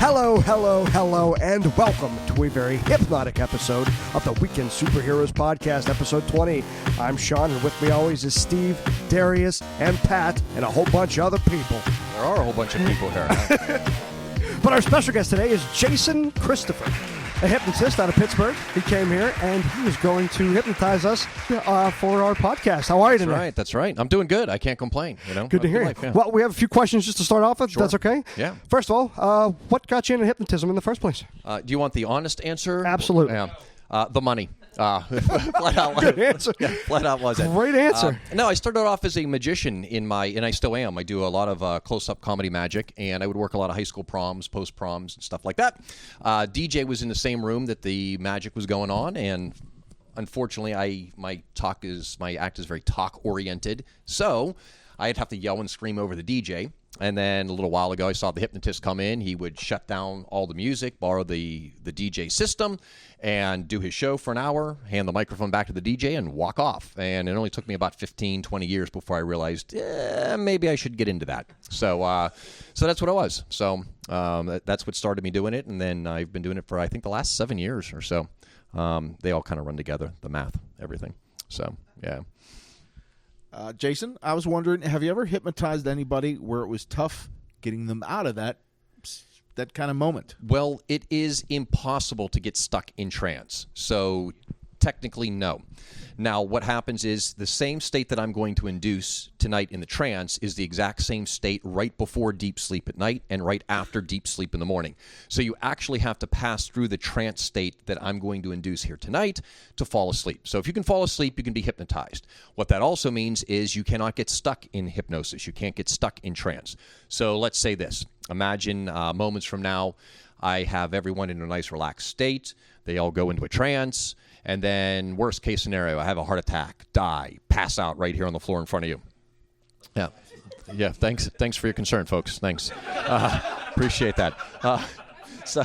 Hello, hello, hello, and welcome to a very hypnotic episode of the Weekend Superheroes Podcast, episode 20. I'm Sean, and with me always is Steve, Darius, and Pat, and a whole bunch of other people. There are a whole bunch of people here. But our special guest today is Jason Christopher, a hypnotist out of Pittsburgh. He came here, and he is going to hypnotize us for our podcast. How are you today? That's right. I'm doing good. I can't complain. Good to hear you. Yeah. Well, we have a few questions just to start off with. Sure. That's okay? Yeah. First of all, what got you into hypnotism in the first place? Do you want the honest answer? Absolutely. Yeah. The money. Flat out. Good answer. Yeah, flat out was it. Great answer. No, I started off as a magician and I still am. I do a lot of close-up comedy magic, and I would work a lot of high school proms, post-proms, and stuff like that. DJ was in the same room that the magic was going on, and unfortunately, my act is very talk-oriented, so I'd have to yell and scream over the DJ. And then a little while ago, I saw the hypnotist come in. He would shut down all the music, borrow the DJ system, and do his show for an hour, hand the microphone back to the DJ, and walk off. And it only took me about 15, 20 years before I realized, maybe I should get into that. So that's what it was. So that's what started me doing it. And then I've been doing it for, I think, the last 7 years or so. They all kind of run together, the math, everything. So, yeah. Jason, I was wondering, have you ever hypnotized anybody where it was tough getting them out of that kind of moment? Well, it is impossible to get stuck in trance. So technically, no. Now, what happens is the same state that I'm going to induce tonight in the trance is the exact same state right before deep sleep at night and right after deep sleep in the morning. So you actually have to pass through the trance state that I'm going to induce here tonight to fall asleep. So if you can fall asleep, you can be hypnotized. What that also means is you cannot get stuck in hypnosis. You can't get stuck in trance. So let's say this. Imagine moments from now, I have everyone in a nice relaxed state. They all go into a trance. And then worst case scenario, I have a heart attack, die, pass out right here on the floor in front of you. Yeah. Thanks for your concern, folks. Thanks. Appreciate that. So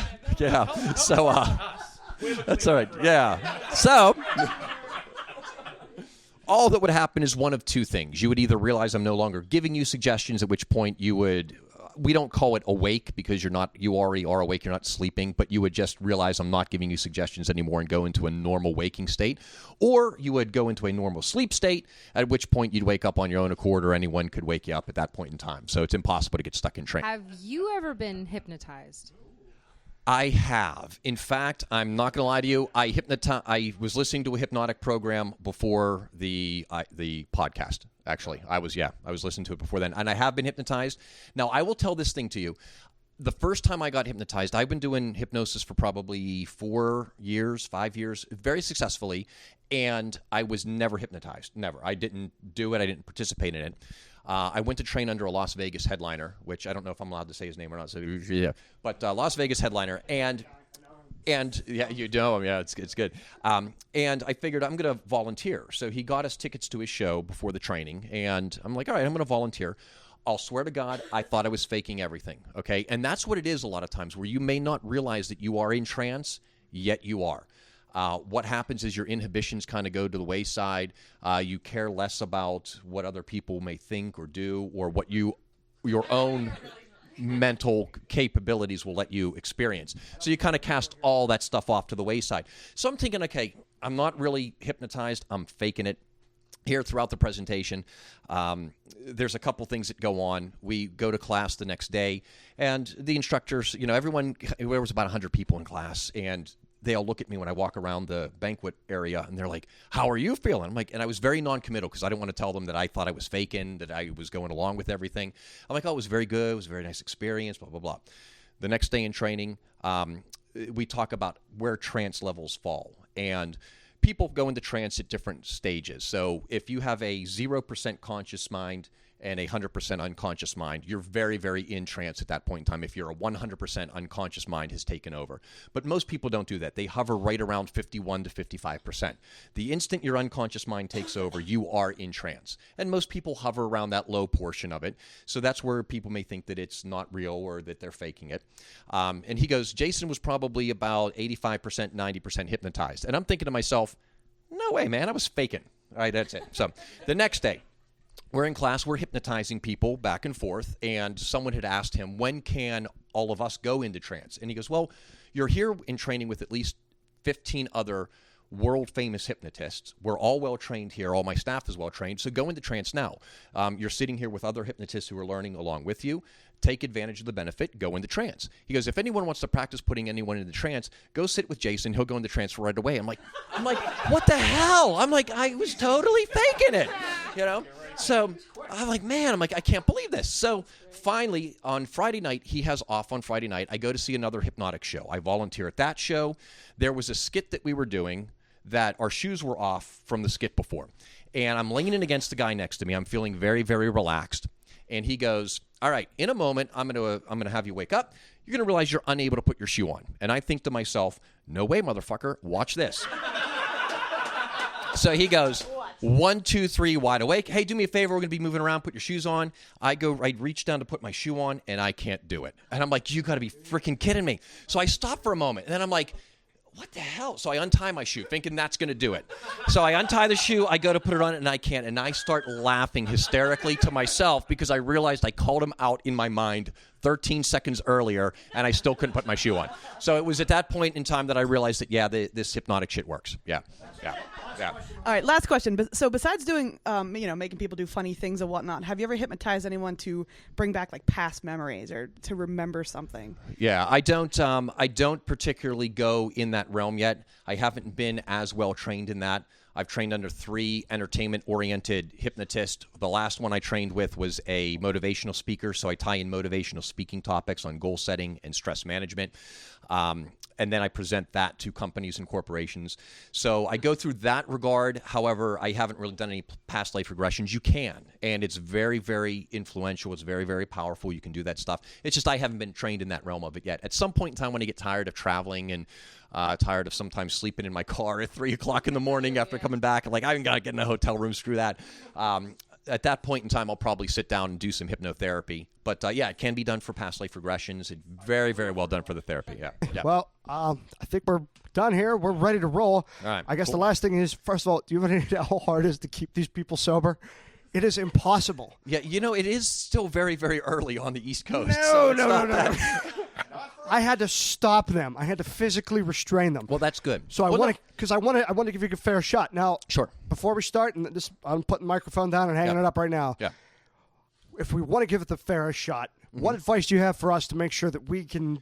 that's all right. Yeah. So all that would happen is one of two things. You would either realize I'm no longer giving you suggestions, at which point you would. We don't call it awake because you already are awake, you're not sleeping, but you would just realize I'm not giving you suggestions anymore and go into a normal waking state. Or you would go into a normal sleep state, at which point you'd wake up on your own accord, or anyone could wake you up at that point in time. So it's impossible to get stuck in trance. Have you ever been hypnotized? I have. In fact, I'm not going to lie to you. I was listening to a hypnotic program before the podcast. Actually, I was listening to it before then, and I have been hypnotized. Now, I will tell this thing to you. The first time I got hypnotized, I've been doing hypnosis for probably 5 years, very successfully, and I was never hypnotized. Never. I didn't do it. I didn't participate in it. I went to train under a Las Vegas headliner, which I don't know if I'm allowed to say his name or not. So yeah, but Las Vegas headliner, and yeah, you know him. Yeah, it's good. And I figured I'm going to volunteer. So he got us tickets to his show before the training, and I'm like, all right, I'm going to volunteer. I'll swear to God, I thought I was faking everything. Okay, and that's what it is a lot of times, where you may not realize that you are in trance, yet you are. What happens is your inhibitions kind of go to the wayside. You care less about what other people may think or do, or what your own mental capabilities will let you experience. So you kind of cast all that stuff off to the wayside. So I'm thinking, okay, I'm not really hypnotized. I'm faking it. Here throughout the presentation, there's a couple things that go on. We go to class the next day, and the instructors, everyone, there was about 100 people in class, and they all look at me when I walk around the banquet area, and they're like, how are you feeling? I'm like, and I was very non-committal because I didn't want to tell them that I thought I was faking, that I was going along with everything. I'm like, oh, it was very good. It was a very nice experience, blah, blah, blah. The next day in training, we talk about where trance levels fall. And people go into trance at different stages. So if you have a 0% conscious mind and a 100% unconscious mind, you're very, very in trance at that point in time if you're a 100% unconscious mind has taken over. But most people don't do that. They hover right around 51 to 55%. The instant your unconscious mind takes over, you are in trance. And most people hover around that low portion of it. So that's where people may think that it's not real or that they're faking it. And he goes, Jason was probably about 85%, 90% hypnotized. And I'm thinking to myself, no way, man, I was faking. All right, that's it. So the next day, we're in class, we're hypnotizing people back and forth, and someone had asked him, when can all of us go into trance? And he goes, well, you're here in training with at least 15 other world-famous hypnotists. We're all well-trained here. All my staff is well-trained. So go into trance now. You're sitting here with other hypnotists who are learning along with you. Take advantage of the benefit. Go into trance. He goes, if anyone wants to practice putting anyone into trance, go sit with Jason. He'll go into trance right away. I'm like, what the hell? I'm like, I was totally faking it, you know? So I'm like, man, I can't believe this. So finally, on Friday night, he has off on Friday night. I go to see another hypnotic show. I volunteer at that show. There was a skit that we were doing that our shoes were off from the skit before. And I'm leaning against the guy next to me. I'm feeling very, very relaxed. And he goes, all right, in a moment, I'm gonna have you wake up. You're going to realize you're unable to put your shoe on. And I think to myself, no way, motherfucker. Watch this. So he goes, 1, 2, 3, wide awake. Hey, do me a favor. We're going to be moving around. Put your shoes on. I reach down to put my shoe on, and I can't do it. And I'm like, you got to be freaking kidding me. So I stop for a moment, and then I'm like, what the hell? So I untie my shoe, thinking that's going to do it. So I untie the shoe, I go to put it on, and I can't. And I start laughing hysterically to myself because I realized I called him out in my mind 13 seconds earlier, and I still couldn't put my shoe on. So it was at that point in time that I realized that, yeah, this hypnotic shit works. Yeah. All right, last question. So besides doing, making people do funny things and whatnot, have you ever hypnotized anyone to bring back like past memories or to remember something? Yeah, I don't particularly go in that realm yet. I haven't been as well trained in that. I've trained under 3 entertainment-oriented hypnotists. The last one I trained with was a motivational speaker, so I tie in motivational speaking topics on goal setting and stress management. And then I present that to companies and corporations. So I go through that regard. However, I haven't really done any past life regressions. You can, and it's very, very influential. It's very, very powerful. You can do that stuff. It's just I haven't been trained in that realm of it yet. At some point in time when I get tired of traveling and tired of sometimes sleeping in my car at 3 o'clock in the morning after coming back, I'm like, I got to get in a hotel room, screw that. At that point in time, I'll probably sit down and do some hypnotherapy. But, yeah, it can be done for past life regressions. It's very, very well done for the therapy, yeah. Well, I think we're done here. We're ready to roll. All right, I guess cool. The last thing is, first of all, do you have any idea how hard it is to keep these people sober? It is impossible. Yeah, it is still very, very early on the East Coast. No. I had to stop them. I had to physically restrain them. Well, that's good. So I want to give you a fair shot. Now, sure. Before we start, and I'm putting the microphone down and hanging it up right now. Yeah. If we want to give it the fairest shot, what advice do you have for us to make sure that we can?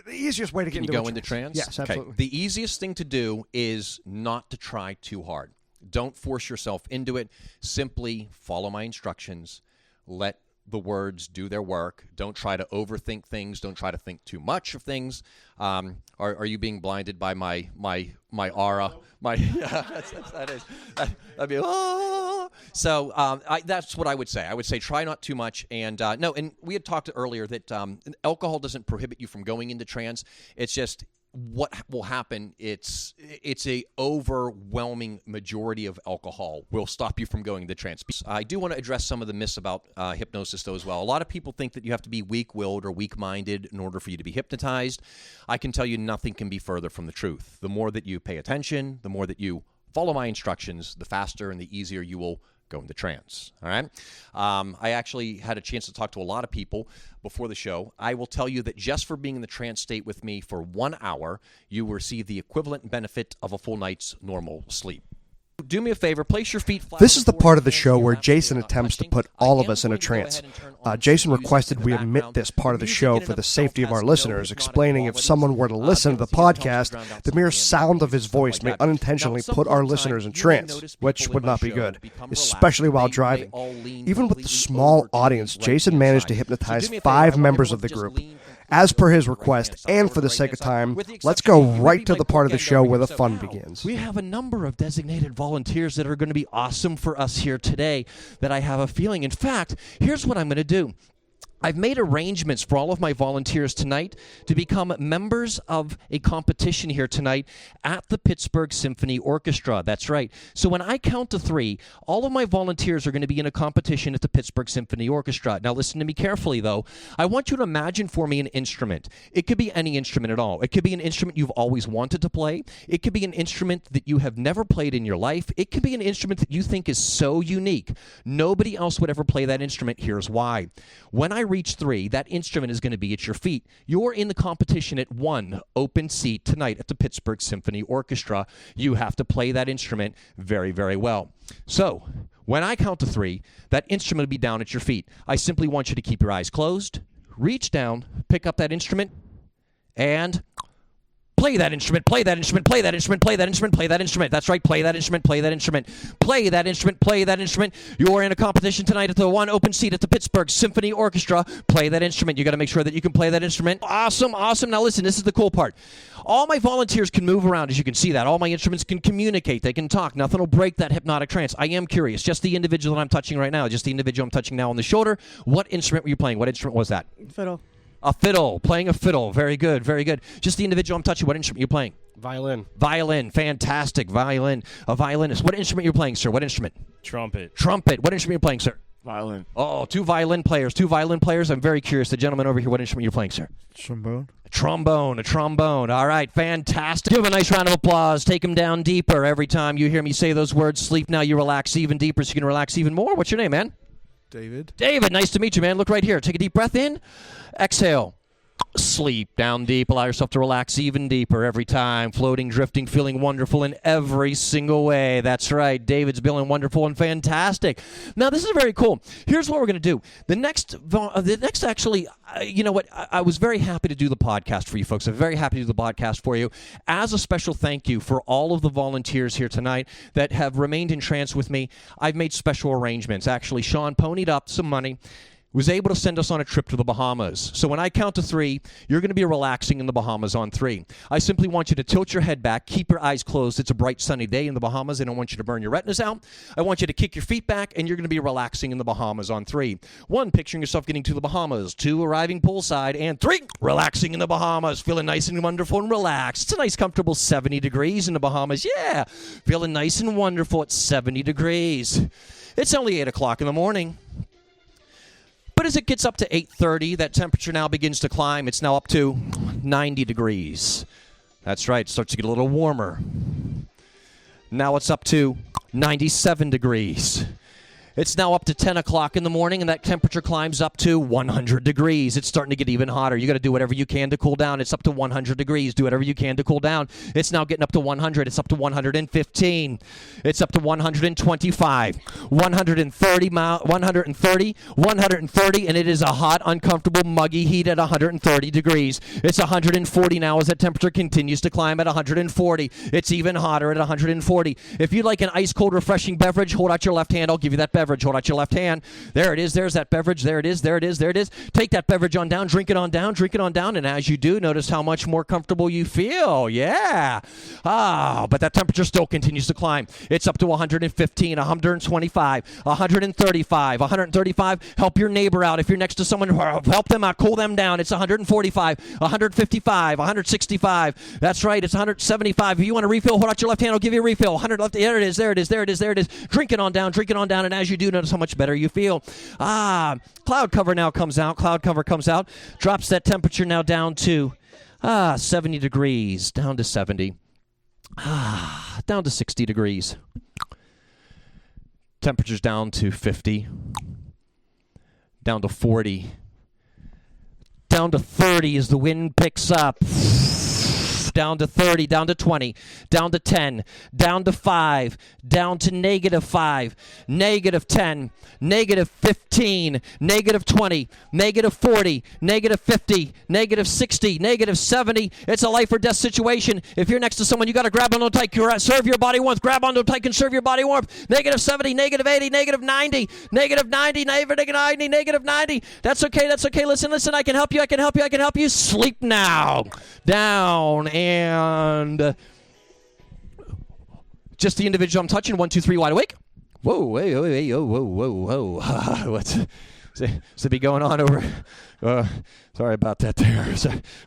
The easiest way to get Can into you go into trance? Yes, absolutely. Okay. The easiest thing to do is not to try too hard. Don't force yourself into it. Simply follow my instructions. Let the words do their work. Don't try to overthink things. Don't try to think too much of things. Are you being blinded by my aura? That'd be So that's what I would say. I would say try not too much. And and we had talked earlier that alcohol doesn't prohibit you from going into trance. It's just what will happen, it's a overwhelming majority of alcohol will stop you from going into trance. I do want to address some of the myths about hypnosis, though, as well. A lot of people think that you have to be weak-willed or weak-minded in order for you to be hypnotized. I can tell you nothing can be further from the truth. The more that you pay attention, the more that you follow my instructions, the faster and the easier you will go into trance. All right. I actually had a chance to talk to a lot of people before the show. I will tell you that just for being in the trance state with me for 1 hour, you will receive the equivalent benefit of a full night's normal sleep. Do me a favor, place your feet flat. This is the part of the show where Jason attempts to put all of us in a trance. Jason requested we omit this part of the show for the safety of our listeners, explaining if someone were to listen to the podcast, the mere sound of his voice may unintentionally put our listeners in trance, which would not be good, especially while driving. Even with the small audience, Jason managed to hypnotize 5 members of the group. As per his request, and for the sake of time, let's go right to the part of the show where the fun begins. We have a number of designated volunteers that are going to be awesome for us here today that I have a feeling. In fact, here's what I'm going to do. I've made arrangements for all of my volunteers tonight to become members of a competition here tonight at the Pittsburgh Symphony Orchestra. That's right. So when I count to 3, all of my volunteers are going to be in a competition at the Pittsburgh Symphony Orchestra. Now listen to me carefully, though. I want you to imagine for me an instrument. It could be any instrument at all. It could be an instrument you've always wanted to play. It could be an instrument that you have never played in your life. It could be an instrument that you think is so unique. Nobody else would ever play that instrument. Here's why. When I reach 3, that instrument is going to be at your feet. You're in the competition at 1 open seat tonight at the Pittsburgh Symphony Orchestra. You have to play that instrument very, very well. So, when I count to 3, that instrument will be down at your feet. I simply want you to keep your eyes closed, reach down, pick up that instrument, and play that instrument, play that instrument, play that instrument, play that instrument, play that instrument. That's right, play that instrument, play that instrument, play that instrument, play that instrument. You're in a competition tonight at the 1 open seat at the Pittsburgh Symphony Orchestra. Play that instrument. You got to make sure that you can play that instrument. Awesome, awesome. Now listen, this is the cool part. All my volunteers can move around, as you can see that. All my instruments can communicate. They can talk. Nothing will break that hypnotic trance. I am curious. Just the individual that I'm touching right now, just the individual I'm touching now on the shoulder. What instrument were you playing? What instrument was that? Fiddle. A fiddle, playing a fiddle. Very good, very good. Just the individual I'm touching. What instrument are you playing? Violin. Violin, fantastic. Violin, a violinist. What instrument are you playing, sir? What instrument? Trumpet. Trumpet. What instrument are you playing, sir? Violin. Oh, 2 violin players. 2 violin players. I'm very curious. The gentleman over here, what instrument you're playing, sir? Trombone. A trombone. All right, fantastic. Give him a nice round of applause. Take him down deeper. Every time you hear me say those words, sleep now, you relax even deeper so you can relax even more. What's your name, man? David. David, nice to meet you, man. Look right here. Take a deep breath in. Exhale. Sleep down deep. Allow yourself to relax even deeper every time. Floating, drifting, feeling wonderful in every single way. That's right. David's feeling wonderful and fantastic. Now, this is very cool. Here's what we're going to do. The next actually, you know what? I was very happy to do the podcast for you folks. I'm very happy to do the podcast for you as a special thank you for all of the volunteers here tonight that have remained in trance with me. I've made special arrangements. Actually, Sean ponied up some money, was able to send us on a trip to the Bahamas. So when I count to 3, you're going to be relaxing in the Bahamas on 3. I simply want you to tilt your head back, keep your eyes closed. It's a bright, sunny day in the Bahamas. I don't want you to burn your retinas out. I want you to kick your feet back, and you're going to be relaxing in the Bahamas on 3. 1, picturing yourself getting to the Bahamas. 2, arriving poolside. And 3, relaxing in the Bahamas, feeling nice and wonderful and relaxed. It's a nice, comfortable 70 degrees in the Bahamas. Yeah, feeling nice and wonderful at 70 degrees. It's only 8 o'clock in the morning. But as it gets up to 8:30, that temperature now begins to climb. It's now up to 90 degrees. That's right. It starts to get a little warmer. Now it's up to 97 degrees. It's now up to 10 o'clock in the morning, and that temperature climbs up to 100 degrees. It's starting to get even hotter. You got to do whatever you can to cool down. It's up to 100 degrees. Do whatever you can to cool down. It's now getting up to 100. It's up to 115. It's up to 125, 130, 130, and it is a hot, uncomfortable, muggy heat at 130 degrees. It's 140 now as that temperature continues to climb at 140. It's even hotter at 140. If you'd like an ice-cold, refreshing beverage, hold out your left hand. I'll give you that beverage. Hold out your left hand. There it is. There's that beverage. There it is. There it is. There it is. Take that beverage on down. Drink it on down. Drink it on down. And as you do, notice how much more comfortable you feel. Yeah. But that temperature still continues to climb. It's up to 115, 125, 135, 135. Help your neighbor out. If you're next to someone, help them out. Cool them down. It's 145, 155, 165. That's right. It's 175. If you want a refill, hold out your left hand. I'll give you a refill. 100 left. There it is. There it is. There it is. There it is. Drink it on down. Drink it on down. And as you do, notice how much better you feel. Cloud cover now comes out. Cloud cover comes out. Drops that temperature now down to 70 degrees. Down to 70. Down to 60 degrees. Temperature's down to 50. Down to 40. Down to 30 as the wind picks up. Down to 30, down to 20, down to 10, down to 5, down to -5, -10, -15, -20, -40, -50, -60, -70. It's a life or death situation. If you're next to someone, you got to grab onto tight. Serve your body warmth. Grab onto tight and serve your body warmth. -70, -80, -90, -90, -90, -90. That's okay. That's okay. Listen. I can help you. I can help you. Sleep now. Down. And just the individual I'm touching. 1, 2, 3, wide awake. Whoa, whoa. to be going on over. Sorry about that there.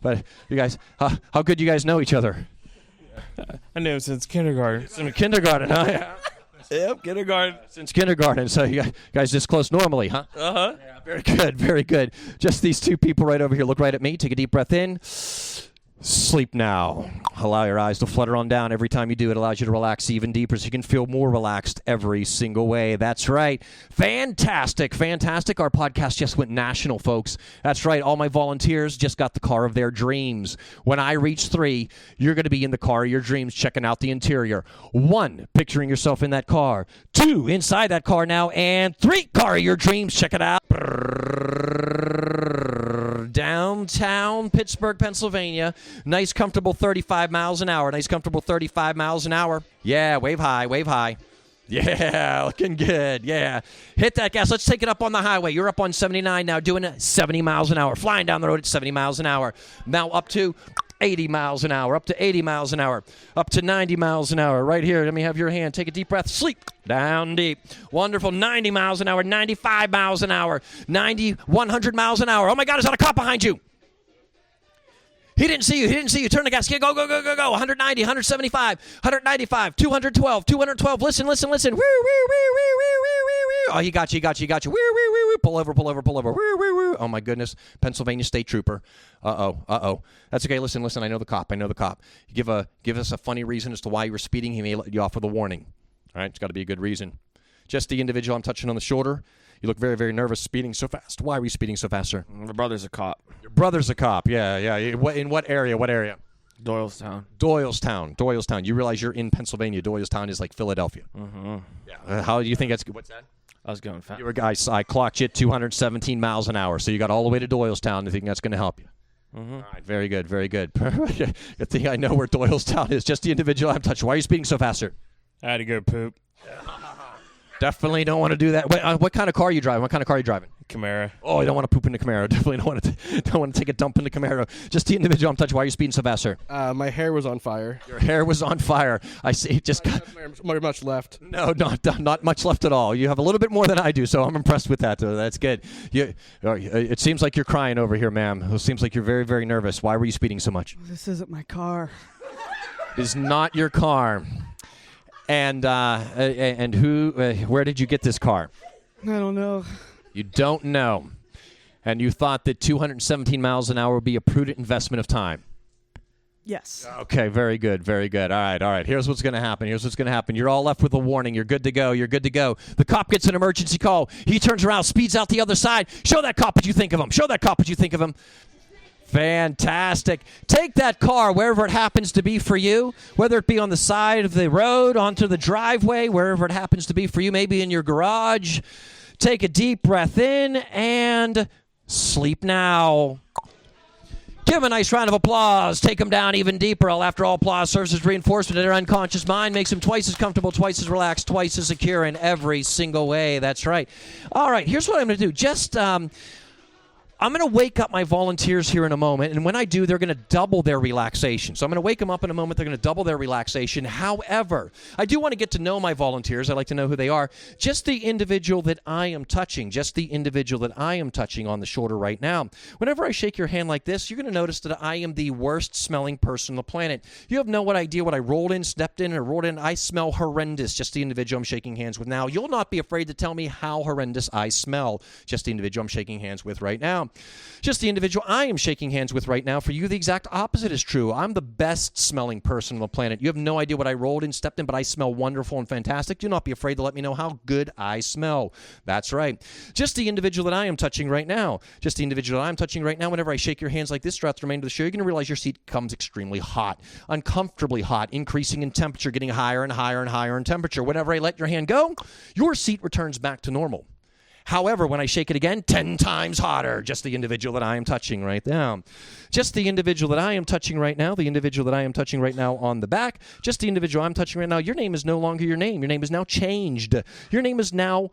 But you guys, how good you guys know each other? I knew him since kindergarten. Since kindergarten, huh? Yeah. Yep, kindergarten. Since kindergarten, so you guys this close normally, huh? Uh-huh. Yeah, very good, very good. Just these two people right over here. Look right at me. Take a deep breath in. Sleep now. Allow your eyes to flutter on down. Every time you do, it allows you to relax even deeper so you can feel more relaxed every single way. That's right. Fantastic, fantastic. Our podcast just went national, folks. That's right. All my volunteers just got the car of their dreams. When I reach 3, you're going to be in the car of your dreams checking out the interior. 1, picturing yourself in that car. 2, inside that car now. And 3, car of your dreams. Check it out. Downtown Pittsburgh, Pennsylvania. Nice, comfortable 35 miles an hour. Nice, comfortable 35 miles an hour. Yeah, wave high, wave high. Yeah, looking good. Yeah. Hit that gas. Let's take it up on the highway. You're up on 79 now, doing 70 miles an hour. Flying down the road at 70 miles an hour. Now up to 80 miles an hour, up to 80 miles an hour, up to 90 miles an hour. Right here, let me have your hand. Take a deep breath. Sleep. Down deep. Wonderful. 90 miles an hour, 95 miles an hour, 90, 100 miles an hour. Oh, my God, is that a cop behind you? He didn't see you. He didn't see you. Turn the gas. Go, go, go, go, go. 190, 175, 195, 212, 212. Listen, listen, listen. Woo, woo, woo, woo, woo, woo, woo. Oh, he got you, he got you, he got you. Woo, woo, woo, woo. Pull over, pull over, pull over. Woo, woo, woo. Oh, my goodness. Pennsylvania State Trooper. Uh-oh. That's okay. Listen, listen. I know the cop. I know the cop. Give us a funny reason as to why you were speeding. He may let you off with a warning. All right? It's got to be a good reason. Just the individual I'm touching on the shoulder. You look very, very nervous speeding so fast. Why were you speeding so fast, sir? My brother's a cop. Your brother's a cop. Yeah. In what area? What area? Doylestown. Doylestown. You realize you're in Pennsylvania. Doylestown is like Philadelphia. Mm-hmm. Yeah. How do you think that's good? What's that? I was going fast. You were guys. I clocked you at 217 miles an hour, so you got all the way to Doylestown. I think that's going to help you. Mm-hmm. All right. Very good. Very good. Good thing I know where Doylestown is. Just the individual I'm touching. Why are you speeding so fast, sir? I had to go poop. Definitely don't want to do that. What kind of car are you driving? Camaro. Oh, you don't want to poop in the Camaro. Definitely don't want to take a dump in the Camaro. Just the individual I'm touching. Why are you speeding so fast, sir? My hair was on fire. Your hair was on fire. I see. Just got Not much left. no, not much left at all. You have a little bit more than I do, so I'm impressed with that. That's good. It seems like you're crying over here, ma'am. It seems like you're very, very nervous. Why were you speeding so much? This isn't my car. It is not your car. And who? Where did you get this car? I don't know. You don't know. And you thought that 217 miles an hour would be a prudent investment of time. Yes. Okay, very good, very good. All right. Here's what's going to happen. You're all left with a warning. You're good to go. The cop gets an emergency call. He turns around, speeds out the other side. Show that cop what you think of him. Fantastic. Take that car wherever it happens to be for you, whether it be on the side of the road, onto the driveway, wherever it happens to be for you, maybe in your garage. Take a deep breath in and sleep now. Give him a nice round of applause. Take him down even deeper. After all, applause serves as reinforcement of their unconscious mind, makes him twice as comfortable, twice as relaxed, twice as secure in every single way. That's right. All right, here's what I'm going to do. I'm going to wake up my volunteers here in a moment, and when I do, they're going to double their relaxation. So I'm going to wake them up in a moment. They're going to double their relaxation. However, I do want to get to know my volunteers. I like to know who they are. Just the individual that I am touching, on the shoulder right now. Whenever I shake your hand like this, you're going to notice that I am the worst-smelling person on the planet. You have no idea what I rolled in, stepped in, or rolled in. I smell horrendous, just the individual I'm shaking hands with now. You'll not be afraid to tell me how horrendous I smell, just the individual I'm shaking hands with right now. Just the individual I am shaking hands with right now. For you, the exact opposite is true. I'm the best-smelling person on the planet. You have no idea what I rolled in, stepped in, but I smell wonderful and fantastic. Do not be afraid to let me know how good I smell. That's right. Just the individual that I am touching right now. Whenever I shake your hands like this throughout the remainder of the show, you're going to realize your seat becomes extremely hot, uncomfortably hot, increasing in temperature, getting higher and higher and higher in temperature. Whenever I let your hand go, your seat returns back to normal. However, when I shake it again, 10 times hotter. Just the individual that I am touching right now. Just the individual that I am touching right now. The individual that I am touching right now on the back. Just the individual I'm touching right now. Your name is no longer your name. Your name is now changed. Your name is now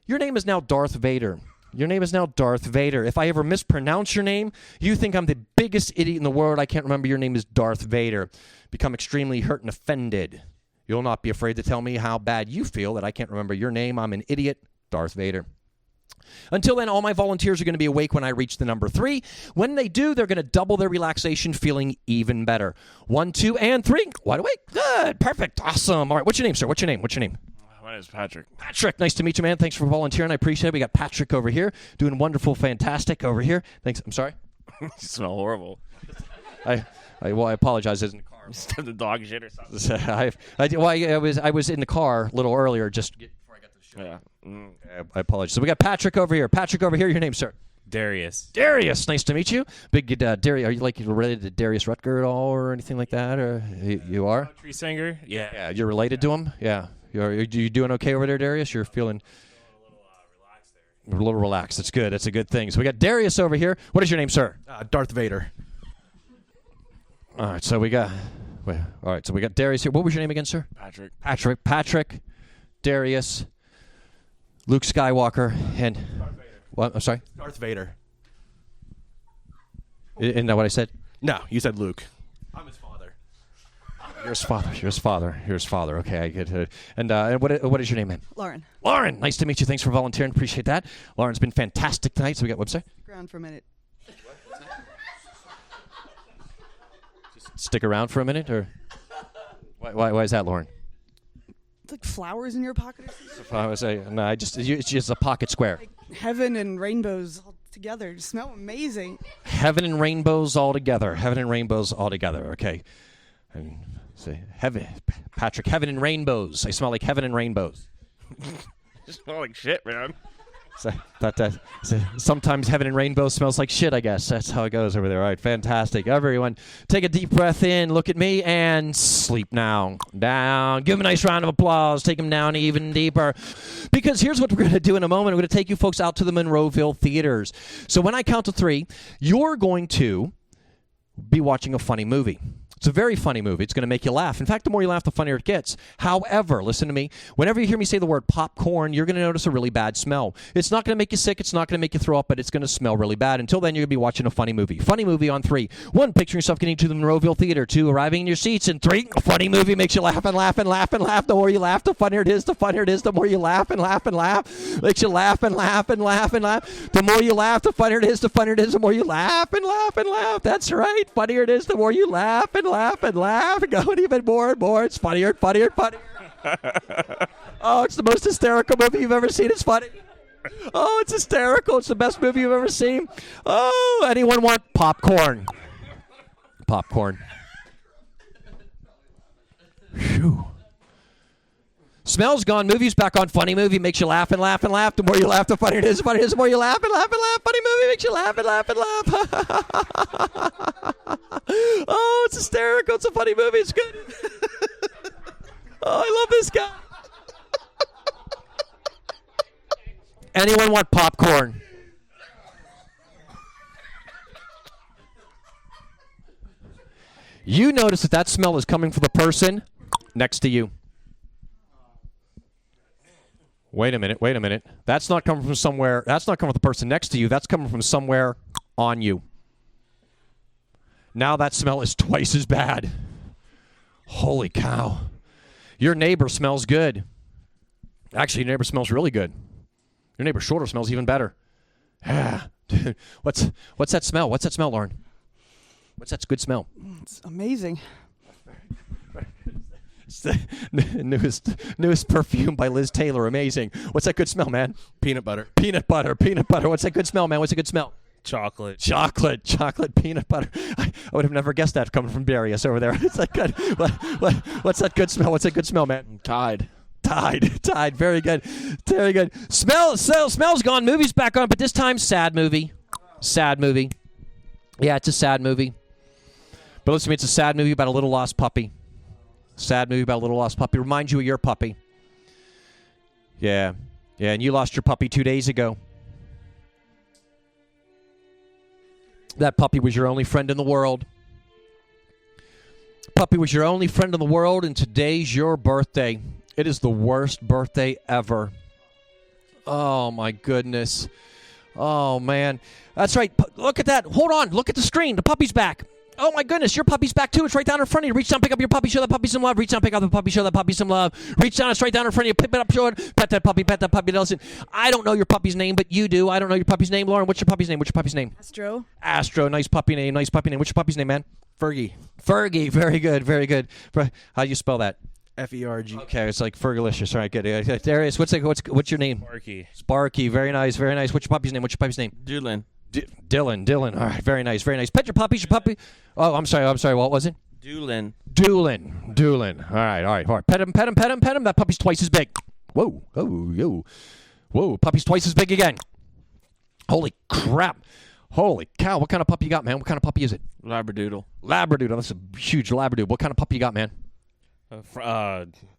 Darth Vader. Your name is now Darth Vader. If I ever mispronounce your name, you think I'm the biggest idiot in the world. I can't remember your name is Darth Vader. Become extremely hurt and offended. You'll not be afraid to tell me how bad you feel that I can't remember your name. I'm an idiot, Darth Vader. Until then, all my volunteers are going to be awake when I reach the number 3. When they do, they're going to double their relaxation, feeling even better. 1, 2, and 3. Wide awake. Good. Perfect. Awesome. All right. What's your name, sir? What's your name? What's your name? My name is Patrick. Patrick. Nice to meet you, man. Thanks for volunteering. I appreciate it. We got Patrick over here doing wonderful, fantastic over here. Thanks. I'm sorry. You smell horrible. I apologize. I was in the car. You stepped in dog shit or something. I was in the car a little earlier just before I got to the show. Yeah. Mm. I apologize. So we got Patrick over here. Patrick over here. Your name, sir? Darius. Darius. Nice to meet you. Big Darius. Are you like related to Darius Rutger at all or anything like that? Or you are? Tree singer? Yeah. Yeah. You're related to him? Yeah. You doing okay over there, Darius? You're feeling Relaxed there. a little relaxed. That's good. That's a good thing. So we got Darius over here. What is your name, sir? Darth Vader. All right. So we got. All right. So we got Darius here. What was your name again, sir? Patrick. Patrick. Darius. Luke Skywalker and what? I'm sorry. Darth Vader. Isn't that what I said? No, you said Luke. I'm his father. You're his father. You're his father. You're his father. Okay, I get it. And what is your name, man? Lauren. Lauren. Nice to meet you. Thanks for volunteering. Appreciate that. Lauren's been fantastic tonight. So we got website. Ground for a minute. Stick around for a minute, or why is that, Lauren? It's like flowers in your pocket or something. I was saying, no, it's just a pocket square. Like heaven and rainbows all together. Just smell amazing. Heaven and rainbows all together. Heaven and rainbows all together. Okay. And say heaven, Patrick. Heaven and rainbows. I smell like heaven and rainbows. You smell like shit, man. So sometimes heaven and rainbow smells like shit, I guess. That's how it goes over there. All right, fantastic. Everyone, take a deep breath in, look at me, and sleep now. Down. Give him a nice round of applause. Take him down even deeper. Because here's what we're going to do in a moment. We're going to take you folks out to the Monroeville theaters. So when I count to 3, you're going to be watching a funny movie. It's a very funny movie. It's going to make you laugh. In fact, the more you laugh, the funnier it gets. However, listen to me. Whenever you hear me say the word popcorn, you're going to notice a really bad smell. It's not going to make you sick. It's not going to make you throw up, but it's going to smell really bad. Until then, you're going to be watching a funny movie. Funny movie on 3. 1, picturing yourself getting to the Monroeville Theater. 2, arriving in your seats. And 3, a funny movie makes you laugh and laugh and laugh and laugh. The more you laugh, the funnier it is. The funnier it is. The more you laugh and laugh and laugh. Makes you laugh and laugh and laugh and laugh. The more you laugh, the funnier it is. The funnier it is. The more you laugh and laugh and laugh. That's right. Funnier it is. The more you laugh and laugh and laugh. Going even more and more. It's funnier and funnier and funnier. Oh, it's the most hysterical movie you've ever seen. It's funny. Oh, it's hysterical. It's the best movie you've ever seen. Oh, anyone want popcorn? Popcorn. Phew. Smell's gone. Movie's back on. Funny movie makes you laugh and laugh and laugh. The more you laugh, the funnier it is. The funnier it is. The more you laugh and laugh and laugh. Funny movie makes you laugh and laugh and laugh. Oh, it's hysterical. It's a funny movie. It's good. Oh, I love this guy. Anyone want popcorn? You notice that smell is coming from the person next to you. Wait a minute. That's not coming from somewhere. That's not coming from the person next to you. That's coming from somewhere on you. Now that smell is twice as bad. Holy cow. Your neighbor smells good. Actually, your neighbor smells really good. Your neighbor's shoulder smells even better. Dude, what's that smell? What's that smell, Lauren? What's that good smell? It's amazing. It's the newest perfume by Liz Taylor. Amazing. What's that good smell, man? Peanut butter. Peanut butter. What's that good smell, man? What's a good smell? Chocolate, peanut butter. I would have never guessed that coming from Darius over there. It's like good. What's that good smell? What's that good smell, man? Tide. Very good. Smell's gone. Movie's back on, but this time sad movie. Yeah, it's a sad movie. But listen to me, it's a sad movie about a little lost puppy. Reminds you of your puppy. Yeah, and you lost your puppy 2 days ago. That puppy was your only friend in the world. And today's your birthday. It is the worst birthday ever. Oh, my goodness. Oh, man. That's right. Look at that. Hold on. Look at the screen. The puppy's back. Oh my goodness, your puppy's back too. It's right down in front of you. Reach down, pick up your puppy, show that puppy some love. Reach down, pick up the puppy, show that puppy some love. Reach down, it's right down in front of you. Pick it up, show it. Pet that puppy, Listen, I don't know your puppy's name, but you do. I don't know your puppy's name. Lauren, what's your puppy's name? What's your puppy's name? Astro. Astro, nice puppy name. What's your puppy's name, man? Fergie. Fergie, very good, very good. How do you spell that? F-E-R-G. Okay, it's like Fergalicious. All right, good. Darius, what's your name? Sparky. Sparky, very nice, very nice. What's your puppy's name? Doolin. Dylan. All right, very nice, very nice. Pet your puppy, Oh, I'm sorry. What was it? Doolin. All right. Pet him. That puppy's twice as big. Whoa. Puppy's twice as big again. Holy crap. Holy cow. What kind of puppy you got, man? What kind of puppy is it? Labradoodle. That's a huge Labradoodle. What kind of puppy you got, man?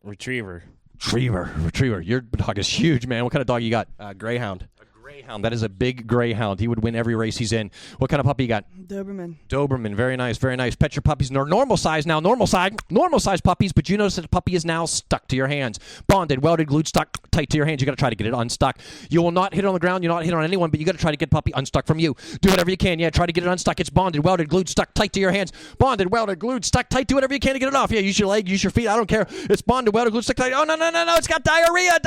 Retriever. Retriever. Your dog is huge, man. What kind of dog you got? Greyhound. Greyhound. That is a big greyhound. He would win every race he's in. What kind of puppy you got? Doberman. Very nice. Pet your puppies. Normal size now. Normal size puppies, but you notice that the puppy is now stuck to your hands. Bonded, welded, glued, stuck tight to your hands. You got to try to get it unstuck. You will not hit on the ground. You'll not hit on anyone, but you got to try to get puppy unstuck from you. Do whatever you can. Yeah, try to get it unstuck. It's bonded, welded, glued, stuck tight to your hands. Bonded, welded, glued, stuck tight. Do whatever you can to get it off. Yeah, use your leg, use your feet. I don't care. It's bonded, welded, glued, stuck tight. Oh, no. It's got diarrhea.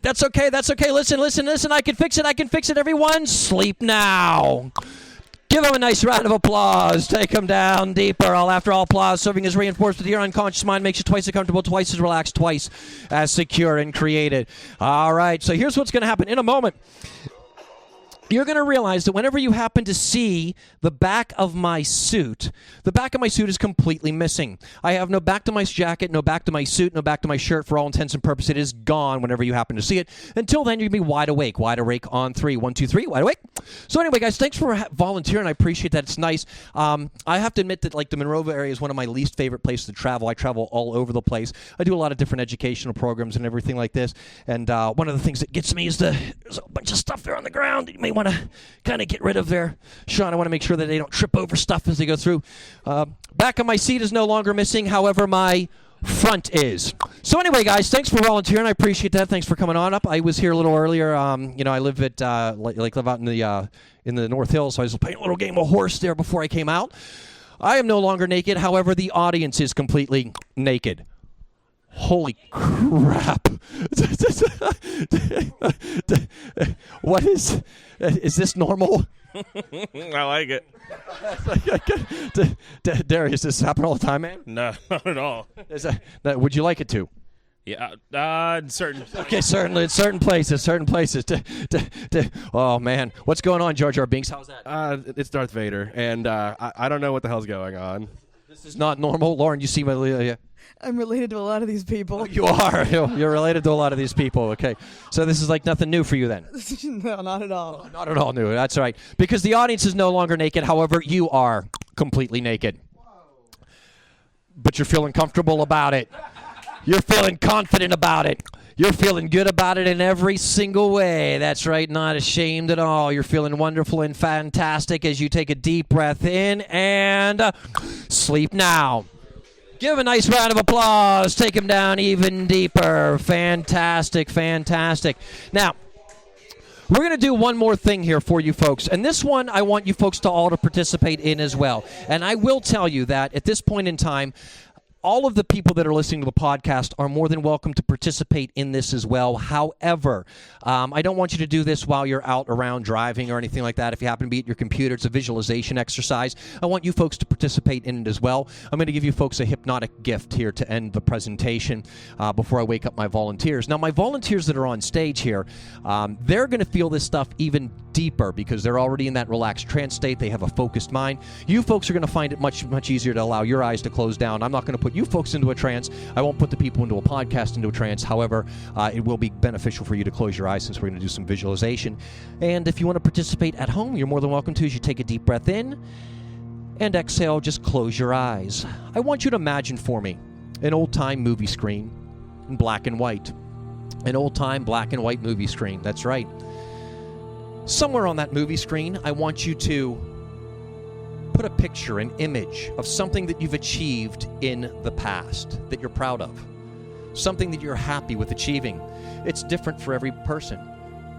That's okay. Listen. I can fix it. Everyone, sleep now. Give him a nice round of applause. Take him down deeper. After all applause, serving as reinforcement. Your unconscious mind makes you twice as comfortable, twice as relaxed, twice as secure and created. All right, so here's what's going to happen in a moment. You're going to realize that whenever you happen to see the back of my suit is completely missing. I have no back to my jacket, no back to my suit, no back to my shirt. For all intents and purposes, it is gone whenever you happen to see it. Until then, you're going to be wide awake. Wide awake on 3. 1, 2, 3, wide awake. So anyway, guys, thanks for volunteering. I appreciate that. It's nice. I have to admit that like the Monroeville area is one of my least favorite places to travel. I travel all over the place. I do a lot of different educational programs and everything like this. And one of the things that gets me is there's a bunch of stuff there on the ground that you may want to kind of get rid of there. Sean, I want to make sure that they don't trip over stuff as they go through. Back of my seat is no longer missing. However, my front is. So anyway, guys, thanks for volunteering. I appreciate that. Thanks for coming on up. I was here a little earlier. I live at live out in the North Hills, so I was playing a little game of horse there before I came out. I am no longer naked. However, the audience is completely naked. Holy crap. What is this normal? I like it. Darius, does this happen all the time, man? No, not at all. Would you like it to? Yeah, in certain. Okay, certainly in certain places. Oh man, what's going on, Jar Jar Binks? How's that? It's Darth Vader, and I don't know what the hell's going on. This is not normal, Lauren. You see my. I'm related to a lot of these people. You are. You're related to a lot of these people. Okay, so this is like nothing new for you then. No, not at all. Not at all new. That's right. Because the audience is no longer naked. However, you are completely naked. But you're feeling comfortable about it. You're feeling confident about it. You're feeling good about it in every single way. That's right, not ashamed at all. You're feeling wonderful and fantastic as you take a deep breath in and sleep now. Give a nice round of applause. Take him down even deeper. Fantastic. Now, we're going to do one more thing here for you folks. And this one, I want you folks to all to participate in as well. And I will tell you that at this point in time, all of the people that are listening to the podcast are more than welcome to participate in this as well. However, I don't want you to do this while you're out around driving or anything like that. If you happen to be at your computer, it's a visualization exercise. I want you folks to participate in it as well. I'm going to give you folks a hypnotic gift here to end the presentation before I wake up my volunteers. Now, my volunteers that are on stage here, they're going to feel this stuff even deeper because they're already in that relaxed trance state. They have a focused mind. You folks are going to find it much, much easier to allow your eyes to close down. I'm not going to put you folks into a trance. I won't put the people into a podcast into a trance. However, it will be beneficial for you to close your eyes since we're going to do some visualization. And if you want to participate at home, you're more than welcome to as you take a deep breath in and exhale, just close your eyes. I want you to imagine for me an old-time movie screen in black and white. An old-time black and white movie screen. That's right. Somewhere on that movie screen, I want you to put a picture, an image of something that you've achieved in the past that you're proud of, something that you're happy with achieving. It's different for every person.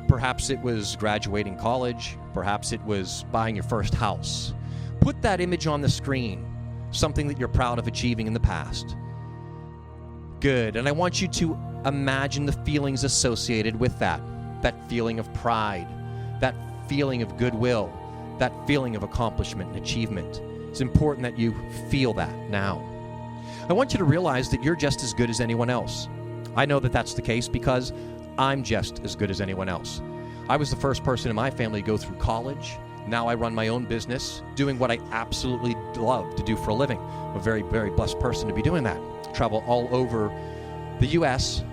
Perhaps it was graduating college. Perhaps it was buying your first house. Put that image on the screen, something that you're proud of achieving in the past. Good. And I want you to imagine the feelings associated with that. That feeling of pride, that feeling of goodwill, that feeling of accomplishment and achievement. It's important that you feel that now. I want you to realize that you're just as good as anyone else. I know that that's the case because I'm just as good as anyone else. I was the first person in my family to go through college. Now I run my own business, doing what I absolutely love to do for a living. I'm a very, very blessed person to be doing that. Travel all over the U.S.,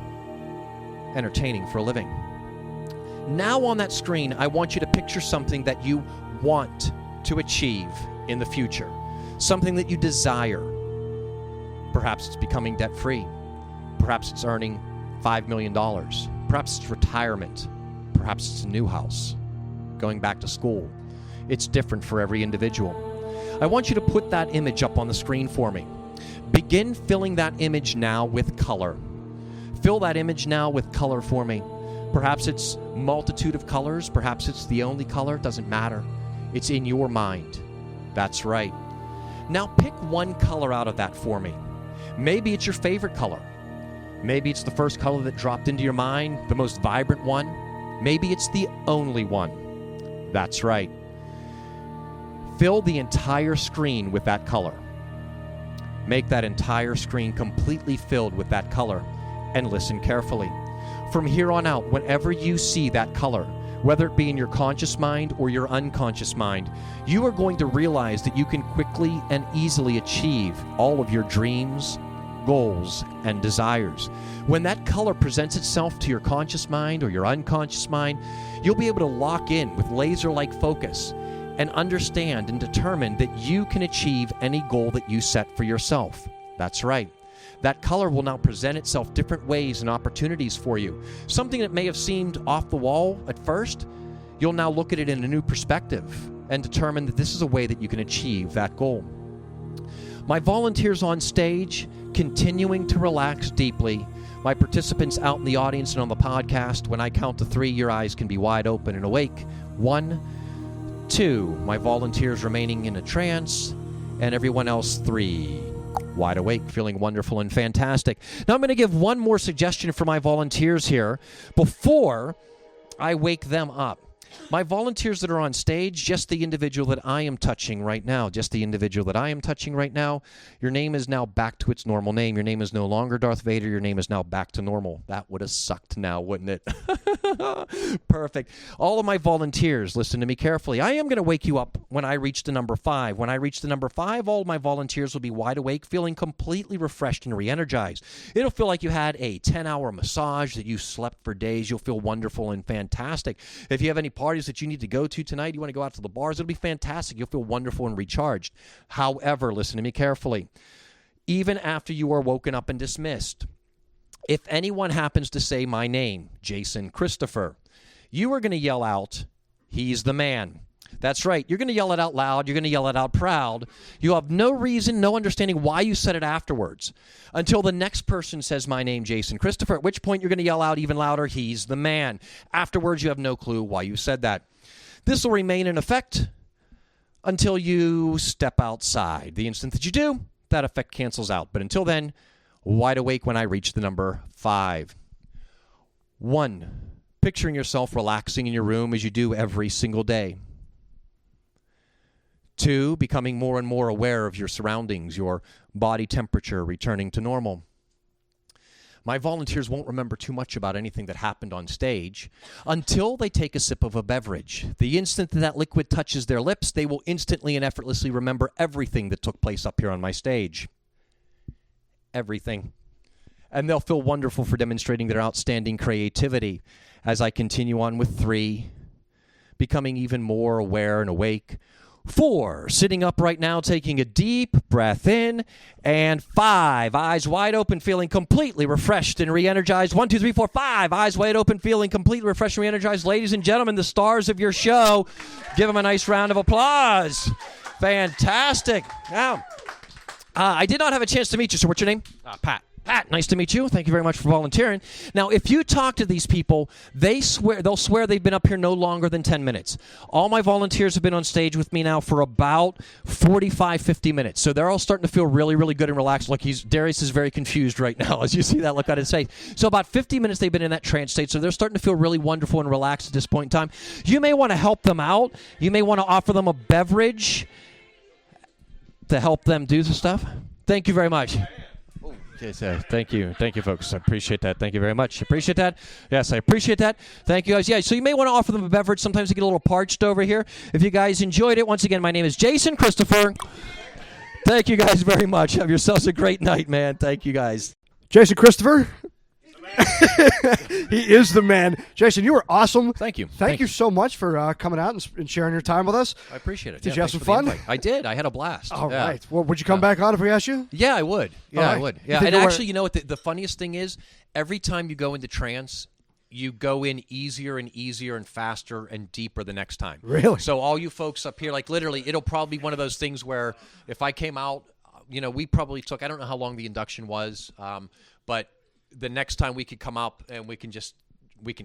entertaining for a living. Now on that screen, I want you to picture something that you want to achieve in the future. Something that you desire. Perhaps it's becoming debt-free. Perhaps it's earning $5 million. Perhaps it's retirement. Perhaps it's a new house. Going back to school. It's different for every individual. I want you to put that image up on the screen for me. Begin filling that image now with color. Fill that image now with color for me. Perhaps it's multitude of colors. Perhaps it's the only color. It doesn't matter. It's in your mind. That's right. Now pick one color out of that for me. Maybe it's your favorite color. Maybe it's the first color that dropped into your mind, the most vibrant one. Maybe it's the only one. That's right. Fill the entire screen with that color. Make that entire screen completely filled with that color, and listen carefully. From here on out, whenever you see that color, whether it be in your conscious mind or your unconscious mind, you are going to realize that you can quickly and easily achieve all of your dreams, goals, and desires. When that color presents itself to your conscious mind or your unconscious mind, you'll be able to lock in with laser-like focus and understand and determine that you can achieve any goal that you set for yourself. That's right. That color will now present itself different ways and opportunities for you. Something that may have seemed off the wall at first, you'll now look at it in a new perspective and determine that this is a way that you can achieve that goal. My volunteers on stage, continuing to relax deeply. My participants out in the audience and on the podcast, when I count to 3, your eyes can be wide open and awake. 1, 2, my volunteers remaining in a trance, and everyone else 3. Wide awake, feeling wonderful and fantastic. Now I'm going to give one more suggestion for my volunteers here before I wake them up. My volunteers that are on stage, just the individual that I am touching right now, your name is now back to its normal name. Your name is no longer Darth Vader. Your name is now back to normal. That would have sucked now, wouldn't it? Perfect. All of my volunteers, listen to me carefully. I am going to wake you up when I reach the number 5. When I reach the number 5, all of my volunteers will be wide awake, feeling completely refreshed and re-energized. It'll feel like you had a 10-hour massage that you slept for days. You'll feel wonderful and fantastic. If you have any parties that you need to go to tonight, you want to go out to the bars, it'll be fantastic. You'll feel wonderful and recharged. However, listen to me carefully. Even after you are woken up and dismissed, if anyone happens to say my name, Jason Christopher, you are going to yell out, "He's the man." That's right. You're going to yell it out loud. You're going to yell it out proud. You have no reason, no understanding why you said it afterwards until the next person says my name, Jason Christopher, at which point you're going to yell out even louder, "He's the man." Afterwards, you have no clue why you said that. This will remain in effect until you step outside. The instant that you do, that effect cancels out. But until then, wide awake when I reach the number 5. 1, picturing yourself relaxing in your room as you do every single day. 2, becoming more and more aware of your surroundings, your body temperature returning to normal. My volunteers won't remember too much about anything that happened on stage until they take a sip of a beverage. The instant that that liquid touches their lips, they will instantly and effortlessly remember everything that took place up here on my stage. Everything. And they'll feel wonderful for demonstrating their outstanding creativity as I continue on with 3, becoming even more aware and awake. 4, sitting up right now, taking a deep breath in. And 5, eyes wide open, feeling completely refreshed and re-energized. 1, 2, 3, 4, 5, eyes wide open, feeling completely refreshed and re-energized. Ladies and gentlemen, the stars of your show, give them a nice round of applause. Fantastic. Now, I did not have a chance to meet you, so what's your name? Pat. Pat, nice to meet you. Thank you very much for volunteering. Now, if you talk to these people, they'll swear they've been up here no longer than 10 minutes. All my volunteers have been on stage with me now for about 45, 50 minutes. So they're all starting to feel really, really good and relaxed. Look, Darius is very confused right now as you see that look on his face. So about 50 minutes they've been in that trance state. So they're starting to feel really wonderful and relaxed at this point in time. You may want to help them out. You may want to offer them a beverage to help them do the stuff. Thank you very much. Yes, thank you, folks. I appreciate that. Thank you very much. Appreciate that. Yes, I appreciate that. Thank you, guys. Yeah, so you may want to offer them a beverage. Sometimes they get a little parched over here. If you guys enjoyed it, once again, my name is Jason Christopher. Thank you guys very much. Have yourselves a great night, man. Thank you, guys. Jason Christopher. He is the man. Jason, you were awesome. Thank you. Thank you so much for coming out and sharing your time with us. I appreciate it. Did you have some fun? I did. I had a blast. All right. Well, would you come back on if we asked you? Yeah, I would. Yeah, right. I would. You Yeah, think and you were- actually, you know what? The funniest thing is, every time you go into trance, you go in easier and easier and faster and deeper the next time. Really? So all you folks up here, like literally, it'll probably be one of those things where if I came out, we probably took, I don't know how long the induction was, but the next time we could come up and we can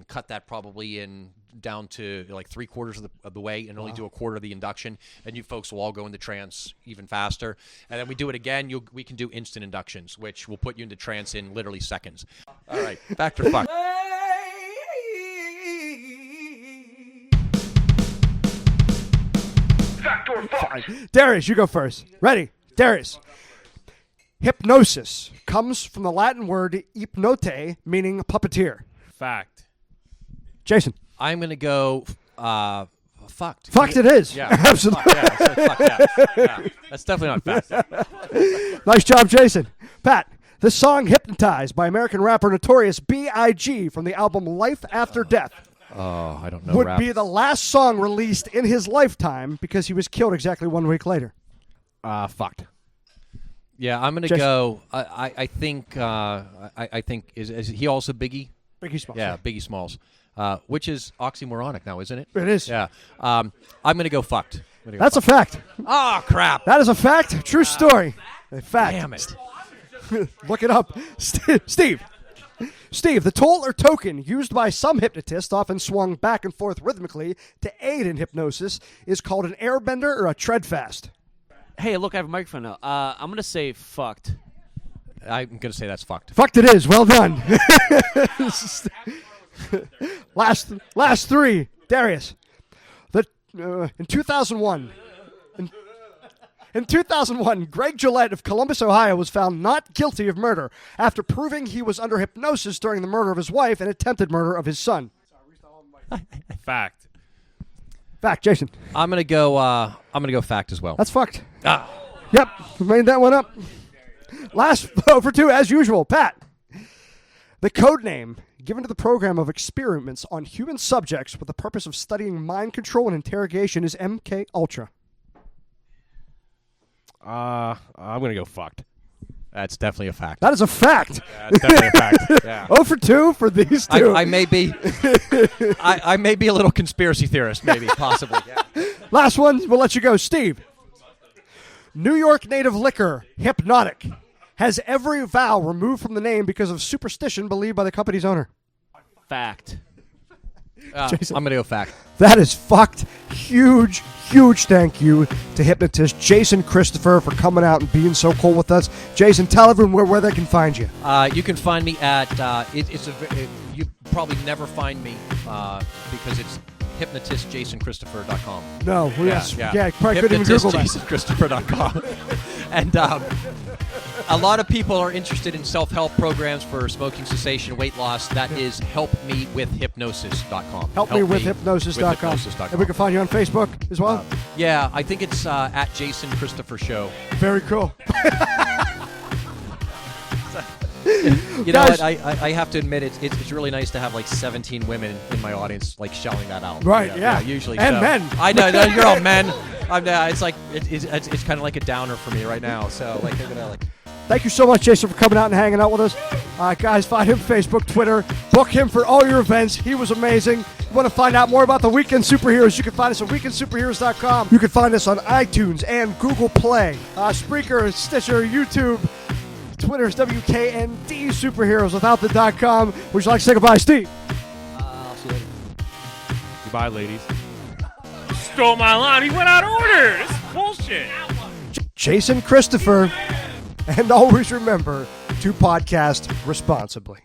cut that probably in down to like 3/4 of the way and only do a quarter of the induction, and you folks will all go into trance even faster. And then we do it again. We can do instant inductions, which will put you into trance in literally seconds. All right, back to fuck. Darius, you go first. Ready? Darius. Hypnosis comes from the Latin word hypnote, meaning puppeteer. Fact. Jason. I'm gonna go fucked. Fucked it is. Yeah, Absolutely. Fuck, yeah, so fuck, yeah. That's definitely not fact. Nice job, Jason. Pat. The song Hypnotized by American rapper Notorious B.I.G. from the album Life After Death Oh, I don't know. would rap. be the last song released in his lifetime because he was killed exactly 1 week later. Fucked. Yeah, I'm gonna Jason. go. I think. I think is he also Biggie? Biggie Smalls. Yeah, Biggie Smalls, which is oxymoronic now, isn't it? It is. Yeah. I'm gonna go fucked. That's a fact. Oh crap! That is a fact. True story. A fact. Damn it! Look it up. Steve, the toll or token used by some hypnotists, often swung back and forth rhythmically to aid in hypnosis, is called an airbender or a tread fast. Hey, look, I have a microphone now. I'm going to say fucked. I'm gonna say that's fucked. Fucked it is. Well done. last three. Darius. In 2001. In 2001, Greg Gillette of Columbus, Ohio, was found not guilty of murder after proving he was under hypnosis during the murder of his wife and attempted murder of his son. Fact. Fact, Jason. I'm gonna go fact as well. That's fucked. Yep, made that one up. Last for two, as usual. Pat. The code name given to the program of experiments on human subjects with the purpose of studying mind control and interrogation is MK Ultra. I'm gonna go fucked. That's definitely a fact. That is a fact. That's definitely a fact. Yeah. 0 for 2 for these two. I may be. I may be a little conspiracy theorist, maybe, possibly. Yeah. Last one, we'll let you go. Steve. New York native liquor, Hypnotic, has every vowel removed from the name because of superstition believed by the company's owner. Fact. I'm going to go fact. That is fucked. Huge thank you to hypnotist Jason Christopher for coming out and being so cool with us. Jason, tell everyone where they can find you. You can find me at, you probably never find me because it's hypnotistjasonchristopher.com. No, Yeah, probably couldn't even Google that. hypnotistjasonchristopher.com. And a lot of people are interested in self-help programs for smoking cessation, weight loss. That is helpmewithhypnosis.com. Helpmewithhypnosis.com. And we can find you on Facebook as well? Yeah, I think it's at Jason Christopher Show. Very cool. You know what? I have to admit, it's really nice to have like 17 women in my audience like shelling that out. Right, yeah. Usually. And so. men. I know, you're all men. It's like it's kind of like a downer for me right now. So like they're gonna like. Thank you so much, Jason, for coming out and hanging out with us. Guys, find him Facebook, Twitter. Book him for all your events. He was amazing. You want to find out more about the Weekend Superheroes, you can find us at weekendsuperheroes.com. You can find us on iTunes and Google Play, Spreaker, Stitcher, YouTube, Twitter's WKND Superheroes without the .com. Would you like to say goodbye, Steve? I'll see you later. Goodbye, ladies. Stole my line. He went out of order. This is bullshit. Jason Christopher. And always remember to podcast responsibly.